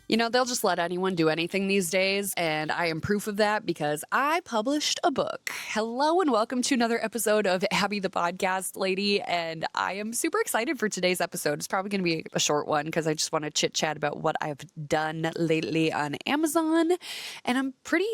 You know, they'll just let anyone do anything these days, and I am proof of that because I published a book. Hello and welcome to another episode of Abbey the Podcast Lady, and I am super excited for today's episode. It's probably going to be a short one because I just want to chit-chat about what I've done lately on Amazon, and I'm pretty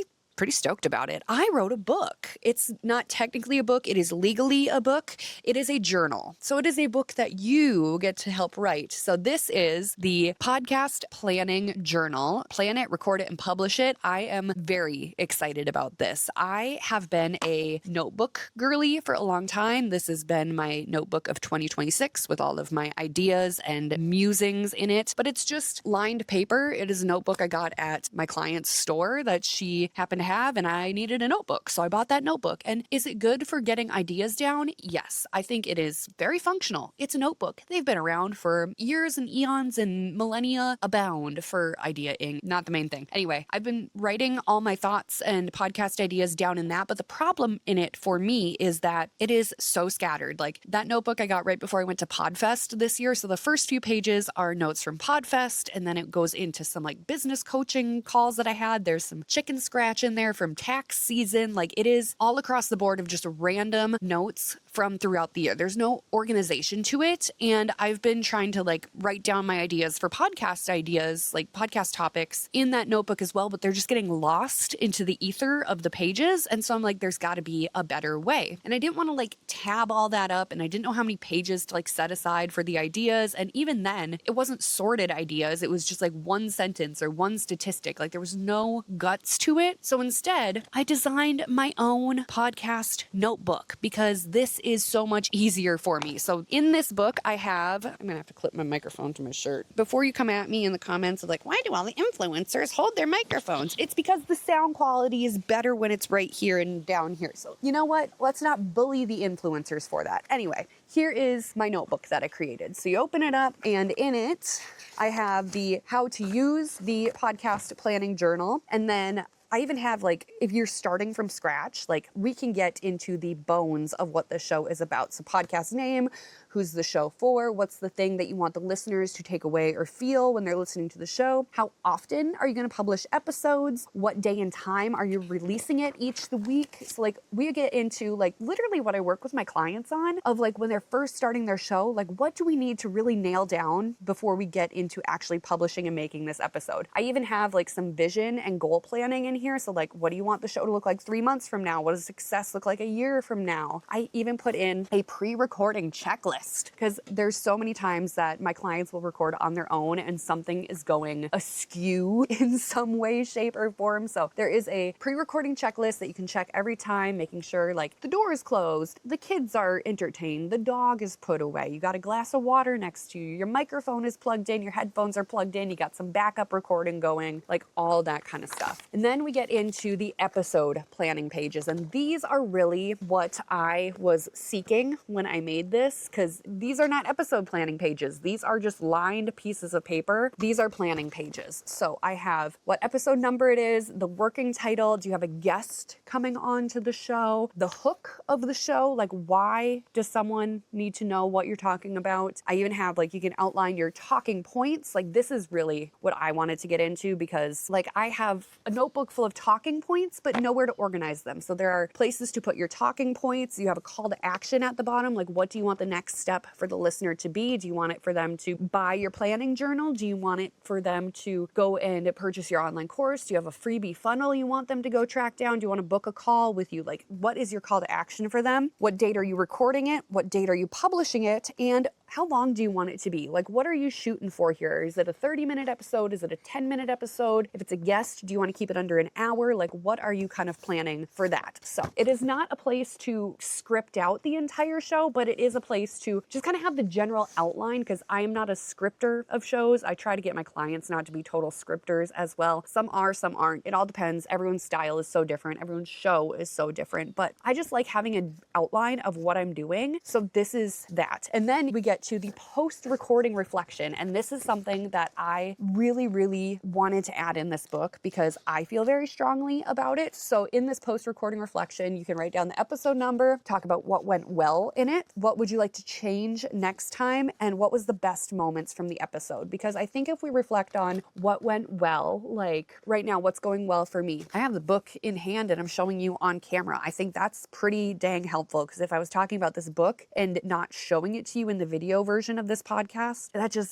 stoked about it. I wrote a book. It's not technically a book. It is legally a book. It is a journal. So it is a book that you get to help write. So this is the podcast planning journal. Plan it, record it, and publish it. I am very excited about this. I have been a notebook girly for a long time. This has been my notebook of 2026 with all of my ideas and musings in it. But it's just lined paper. It is a notebook I got at my client's store that she happened to have, and I needed a notebook. So I bought that notebook. And is it good for getting ideas down? Yes, I think it is very functional. It's a notebook. They've been around for years and eons and millennia abound for ideaing. Not the main thing. Anyway, I've been writing all my thoughts and podcast ideas down in that, but the problem in it for me is that it is so scattered. Like that notebook I got right before I went to Podfest this year. So the first few pages are notes from Podfest, and then it goes into some like business coaching calls that I had. There's some chicken scratch in there from tax season. Like it is all across the board of just random notes from throughout the year. There's no organization to it. And I've been trying to like write down my ideas for podcast ideas, like podcast topics in that notebook as well, but they're just getting lost into the ether of the pages. And so I'm like, there's got to be a better way. And I didn't want to like tab all that up, and I didn't know how many pages to like set aside for the ideas. And even then, it wasn't sorted ideas. It was just like one sentence or one statistic. Like there was no guts to it. So instead, I designed my own podcast notebook because this is so much easier for me. So in this book, I'm going to have to clip my microphone to my shirt. Before you come at me in the comments of like, why do all the influencers hold their microphones? It's because the sound quality is better when it's right here and down here. So you know what? Let's not bully the influencers for that. Anyway, here is my notebook that I created. So you open it up, and in it, I have the how to use the podcast planning journal. And then I even have like, if you're starting from scratch, like we can get into the bones of what the show is about. So podcast name, who's the show for, what's the thing that you want the listeners to take away or feel when they're listening to the show, how often are you going to publish episodes, what day and time are you releasing it each the week. So like we get into like literally what I work with my clients on of like when they're first starting their show, like what do we need to really nail down before we get into actually publishing and making this episode. I even have like some vision and goal planning in here. So like, what do you want the show to look like 3 months from now? What does success look like a year from now? I even put in a pre-recording checklist because there's so many times that my clients will record on their own and something is going askew in some way, shape, or form. So there is a pre-recording checklist that you can check every time, making sure like the door is closed, the kids are entertained, the dog is put away, you got a glass of water next to you, your microphone is plugged in, your headphones are plugged in, you got some backup recording going, like all that kind of stuff. And then we get into the episode planning pages. And these are really what I was seeking when I made this, because these are not episode planning pages. These are just lined pieces of paper. These are planning pages. So I have what episode number it is, the working title, do you have a guest coming on to the show, the hook of the show, like why does someone need to know what you're talking about? I even have like, you can outline your talking points. Like this is really what I wanted to get into because like I have a notebook full of talking points, but nowhere to organize them. So there are places to put your talking points. You have a call to action at the bottom. Like, what do you want the next step for the listener to be? Do you want it for them to buy your planning journal? Do you want it for them to go and purchase your online course? Do you have a freebie funnel you want them to go track down? Do you want to book a call with you? Like, what is your call to action for them? What date are you recording it? What date are you publishing it? And how long do you want it to be? Like, what are you shooting for here? Is it a 30-minute episode? Is it a 10-minute episode? If it's a guest, do you want to keep it under an hour? Like, what are you kind of planning for that? So it is not a place to script out the entire show, but it is a place to just kind of have the general outline because I am not a scripter of shows. I try to get my clients not to be total scripters as well. Some are, some aren't. It all depends. Everyone's style is so different. Everyone's show is so different, but I just like having an outline of what I'm doing. So this is that. And then we get to the post-recording reflection. And this is something that I really, really wanted to add in this book because I feel very strongly about it. So in this post-recording reflection, you can write down the episode number, talk about what went well in it, what would you like to change next time, and what was the best moments from the episode. Because I think if we reflect on what went well, like right now, what's going well for me, I have the book in hand and I'm showing you on camera. I think that's pretty dang helpful, because if I was talking about this book and not showing it to you in the video version of this podcast,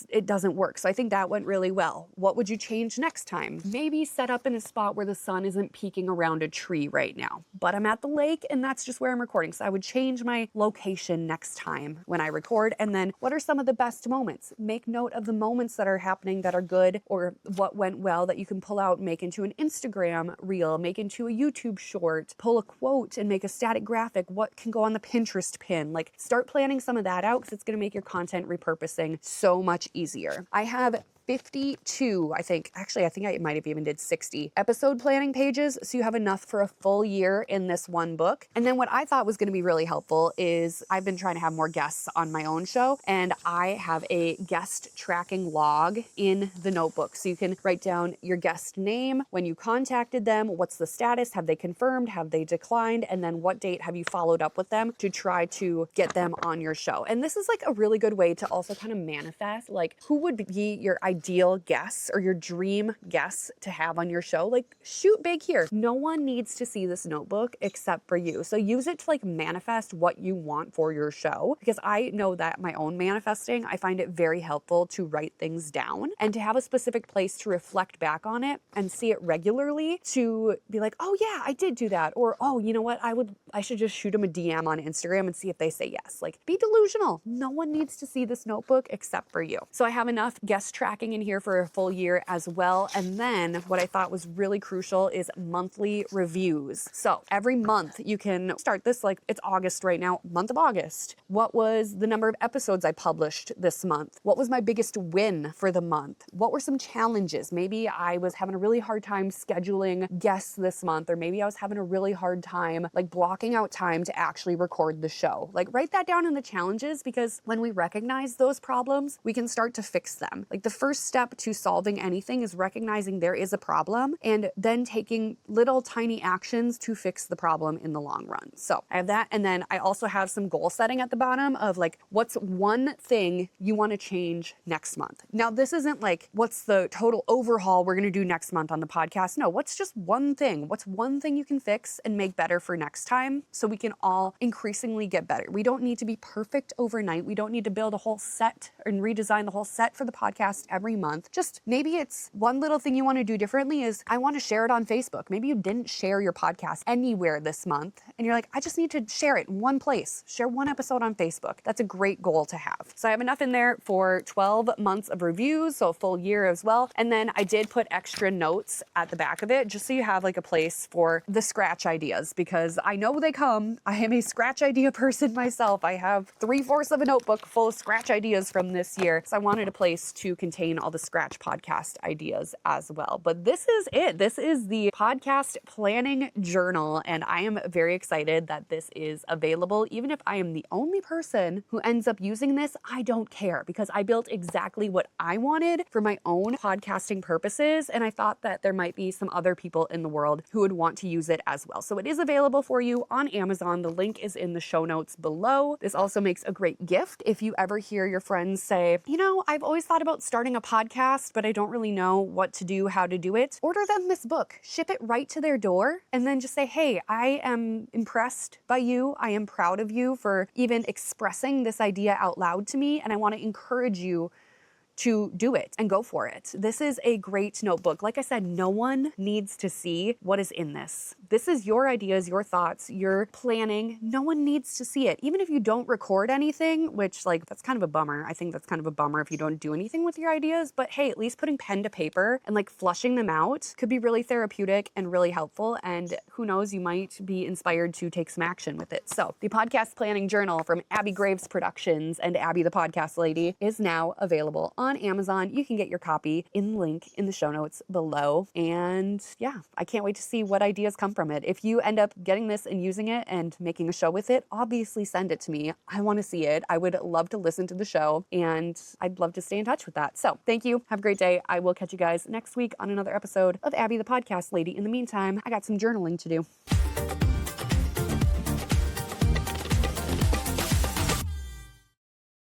it doesn't work. So I think that went really well. What would you change next time? Maybe set up in a spot where the sun isn't peeking around a tree right now, but I'm at the lake and that's just where I'm recording. So I would change my location next time when I record. And then what are some of the best moments? Make note of the moments that are happening that are good, or what went well that you can pull out and make into an Instagram reel, make into a YouTube short, pull a quote and make a static graphic. What can go on the Pinterest pin? Like, start planning some of that out, because it's going to make your content repurposing so much easier. I have 52, I think I might have even did 60 episode planning pages. So you have enough for a full year in this one book. And then what I thought was going to be really helpful is I've been trying to have more guests on my own show, and I have a guest tracking log in the notebook. So you can write down your guest name, when you contacted them, what's the status, have they confirmed, have they declined, and then what date have you followed up with them to try to get them on your show. And this is like a really good way to also kind of manifest, like, who would be your ideal guests or your dream guests to have on your show. Like, shoot big here. No one needs to see this notebook except for you. So use it to like manifest what you want for your show, because I know that my own manifesting, I find it very helpful to write things down and to have a specific place to reflect back on it and see it regularly, to be like, oh yeah, I did do that. Or, oh, you know what? I should just shoot them a DM on Instagram and see if they say yes. Like, be delusional. No one needs to see this notebook except for you. So I have enough guest tracking in here for a full year as well. And then what I thought was really crucial is monthly reviews. So every month you can start this, like, it's August right now, month of August. What was the number of episodes I published this month? What was my biggest win for the month? What were some challenges? Maybe I was having a really hard time scheduling guests this month, or maybe I was having a really hard time like blocking out time to actually record the show. Like, write that down in the challenges, because when we recognize those problems, we can start to fix them. Like, the first step to solving anything is recognizing there is a problem and then taking little tiny actions to fix the problem in the long run. So I have that. And then I also have some goal setting at the bottom of like, what's one thing you want to change next month? Now, this isn't like, what's the total overhaul we're going to do next month on the podcast? No, what's just one thing? What's one thing you can fix and make better for next time, so we can all increasingly get better? We don't need to be perfect overnight. We don't need to build a whole set and redesign the whole set for the podcast every month. Just maybe it's one little thing you want to do differently is, I want to share it on Facebook. Maybe you didn't share your podcast anywhere this month and you're like, I just need to share it in one place. Share one episode on Facebook. That's a great goal to have. So I have enough in there for 12 months of reviews, so a full year as well. And then I did put extra notes at the back of it, just so you have like a place for the scratch ideas, because I know they come. I am a scratch idea person myself. I have 3/4 of a notebook full of scratch ideas from this year. So I wanted a place to contain all the scratch podcast ideas as well. But this is it. This is the podcast planning journal. And I am very excited that this is available. Even if I am the only person who ends up using this, I don't care, because I built exactly what I wanted for my own podcasting purposes. And I thought that there might be some other people in the world who would want to use it as well. So it is available for you on Amazon. The link is in the show notes below. This also makes a great gift if you ever hear your friends say, you know, I've always thought about starting a podcast, but I don't really know what to do, how to do it. Order them this book, ship it right to their door, and then just say, hey, I am impressed by you. I am proud of you for even expressing this idea out loud to me, and I want to encourage you to do it and go for it. This is a great notebook. Like I said, no one needs to see what is in this. This is your ideas, your thoughts, your planning. No one needs to see it. Even if you don't record anything, which, like, that's kind of a bummer. I think that's kind of a bummer if you don't do anything with your ideas. But hey, at least putting pen to paper and like flushing them out could be really therapeutic and really helpful. And who knows, you might be inspired to take some action with it. So the podcast planning journal from Abbey Graves Productions and Abbey the Podcast Lady is now available on Amazon. You can get your copy in the link in the show notes below. And yeah, I can't wait to see what ideas come from it. If you end up getting this and using it and making a show with it, obviously send it to me. I want to see it. I would love to listen to the show, and I'd love to stay in touch with that. So thank you. Have a great day. I will catch you guys next week on another episode of Abby the Podcast Lady. In the meantime, I got some journaling to do.